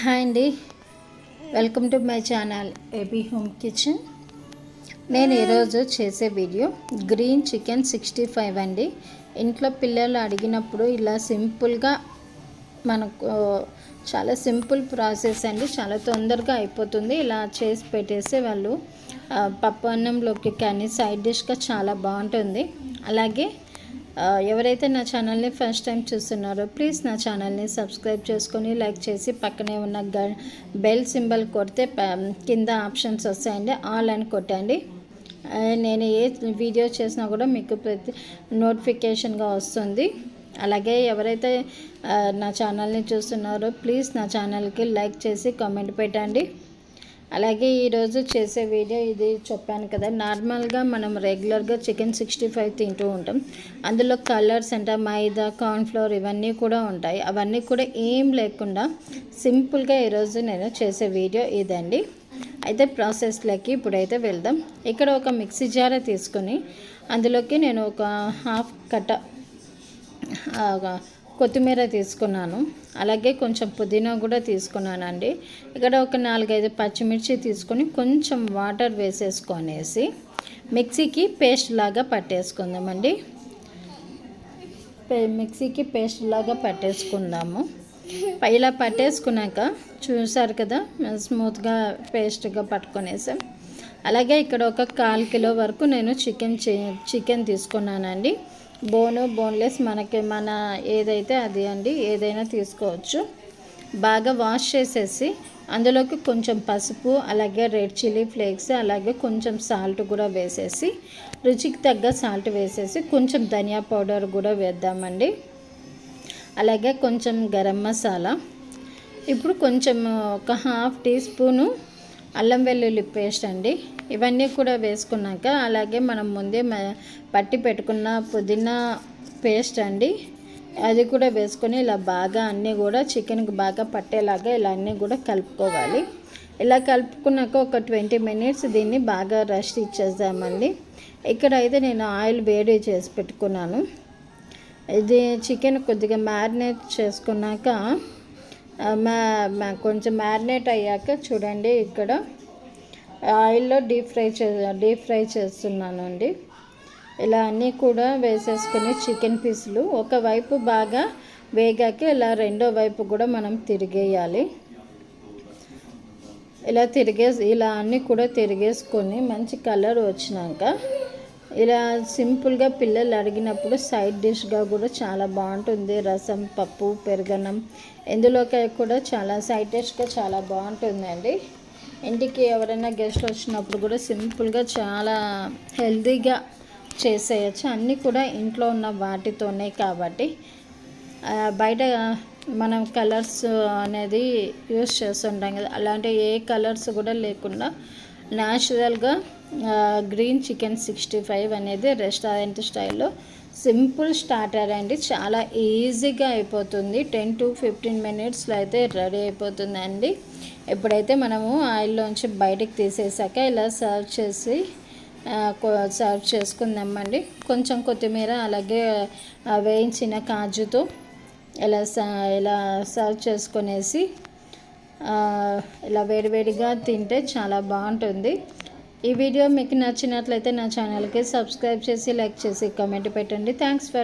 Hi అండి, welcome to my channel AB home kitchen. నేను ఈరోజు చేసే వీడియో గ్రీన్ చికెన్ 65 అండి. ఇంట్లో పిల్లలు అడిగినప్పుడు ఇలా సింపుల్గా మనకు చాలా సింపుల్ ప్రాసెస్ అండి, చాలా తొందరగా అయిపోతుంది. ఇలా చేసి పెట్టేసి వాళ్ళు పప్పు అన్నంలోకి కానీ సైడ్ డిష్గా చాలా బాగుంటుంది. అలాగే ఎవరైతే నా ఛానల్ని ఫస్ట్ టైం చూస్తున్నారో ప్లీజ్ నా ఛానల్ని సబ్స్క్రైబ్ చేసుకొని లైక్ చేసి పక్కనే ఉన్న బెల్ సింబల్ కొడితే కింద ఆప్షన్స్ వస్తాయండి, ఆల్ అని కొట్టండి. నేను ఏ వీడియో చేసినా కూడా మీకు ప్రతి నోటిఫికేషన్గా వస్తుంది. అలాగే ఎవరైతే నా ఛానల్ని చూస్తున్నారో ప్లీజ్ నా ఛానల్కి లైక్ చేసి కామెంట్ పెట్టండి. అలాగే ఈరోజు చేసే వీడియో ఇది చెప్పాను కదా, నార్మల్గా మనం రెగ్యులర్గా చికెన్ 65 తింటూ ఉంటాం. అందులో కలర్స్ అంటే మైదా, కార్న్ఫ్లోర్ ఇవన్నీ కూడా ఉంటాయి. అవన్నీ కూడా ఏం లేకుండా సింపుల్గా ఈరోజు నేను చేసే వీడియో ఇదండి. అయితే ప్రాసెస్లోకి ఇప్పుడైతే వెళ్దాం. ఇక్కడ ఒక మిక్సీ జార్ తీసుకొని అందులోకి నేను ఒక హాఫ్ కట్ట కొత్తిమీర తీసుకున్నాను. అలాగే కొంచెం పుదీనా కూడా తీసుకున్నానండి. ఇక్కడ ఒక 4-5 పచ్చిమిర్చి తీసుకొని కొంచెం వాటర్ వేసేసుకొనేసి మిక్సీకి పేస్ట్ లాగా పట్టేసుకుందామండి. మిక్సీకి పేస్ట్ లాగా పట్టేసుకుందాము. ఇలా పట్టేసుకున్నాక చూసారు కదా, స్మూత్గా పేస్ట్గా పట్టుకొనేసాం. అలాగే ఇక్కడ ఒక 1/4 కిలో వరకు నేను చికెన్ తీసుకున్నానండి. బోన్లెస్ మనకి మన ఏదైతే అది అండి, ఏదైనా తీసుకోవచ్చు. బాగా వాష్ చేసేసి అందులోకి కొంచెం పసుపు, అలాగే రెడ్ చిల్లీ ఫ్లేక్స్, అలాగే కొంచెం సాల్ట్ కూడా వేసేసి రుచికి తగ్గ సాల్ట్ వేసేసి కొంచెం ధనియా పౌడర్ కూడా వేద్దామండి. అలాగే కొంచెం గరం మసాలా, ఇప్పుడు కొంచెం ఒక 1/2 టీ స్పూను అల్లం వెల్లుల్లి పేస్ట్ అండి. ఇవన్నీ కూడా వేసుకున్నాక అలాగే మనం ముందే పట్టి పెట్టుకున్న పుదీనా పేస్ట్ అండి, అది కూడా వేసుకొని ఇలా బాగా అన్నీ కూడా చికెన్కి బాగా పట్టేలాగా ఇలా అన్నీ కూడా కలుపుకోవాలి. ఇలా కలుపుకున్నాక ఒక 20 మినిట్స్ దీన్ని బాగా రెస్ట్ ఇచ్చేద్దామండి. ఇక్కడ అయితే నేను ఆయిల్ వేడి చేసి పెట్టుకున్నాను. ఇది చికెన్ కొద్దిగా మ్యారినేట్ చేసుకున్నాక కొంచెం మ్యారినేట్ అయ్యాక చూడండి, ఇక్కడ ఆయిల్లో డీప్ ఫ్రై చేస్తున్నాను అండి. ఇలా అన్నీ కూడా వేసేసుకుని చికెన్ పీసులు ఒకవైపు బాగా వేగాక ఇలా రెండో వైపు కూడా మనం తిరిగేయాలి. ఇలా అన్నీ కూడా తిరిగేసుకొని మంచి కలర్ వచ్చినాక ఇలా సింపుల్గా పిల్లలు అడిగినప్పుడు సైడ్ డిష్గా కూడా చాలా బాగుంటుంది. రసం, పప్పు, పెరుగన్నం ఇందులోకి కూడా చాలా సైడ్ డిష్గా చాలా బాగుంటుందండి. ఇంటికి ఎవరైనా గెస్ట్ వచ్చినప్పుడు కూడా సింపుల్గా చాలా హెల్తీగా చేసేయచ్చు. అన్నీ కూడా ఇంట్లో ఉన్న వాటితోనే కాబట్టి బయట మనం కలర్స్ అనేది యూస్ చేస్తుంటాం కదా, అలాంటి ఏ కలర్స్ కూడా లేకుండా న్యాచురల్గా గ్రీన్ చికెన్ 65 అనేది రెస్టారెంట్ స్టైల్లో సింపుల్ స్టార్టర్ అండి. చాలా ఈజీగా అయిపోతుంది. 10 to 15 మినిట్స్లో అయితే రెడీ అయిపోతుందండి. ఎప్పుడైతే మనము ఆయిల్లోంచి బయటకు తీసేసాక ఇలా సర్వ్ చేసుకుందామండి. కొంచెం కొత్తిమీర అలాగే వేయించిన కాజుతో ఇలా సర్వ్ చేసుకొనేసి ఇలా వేడివేడిగా తింటే చాలా బాగుంటుంది. ఈ వీడియో మీకు నచ్చినట్లయితే నా ఛానల్కి సబ్స్క్రైబ్ చేసి లైక్ చేసి కామెంట్ పెట్టండి. Thanks for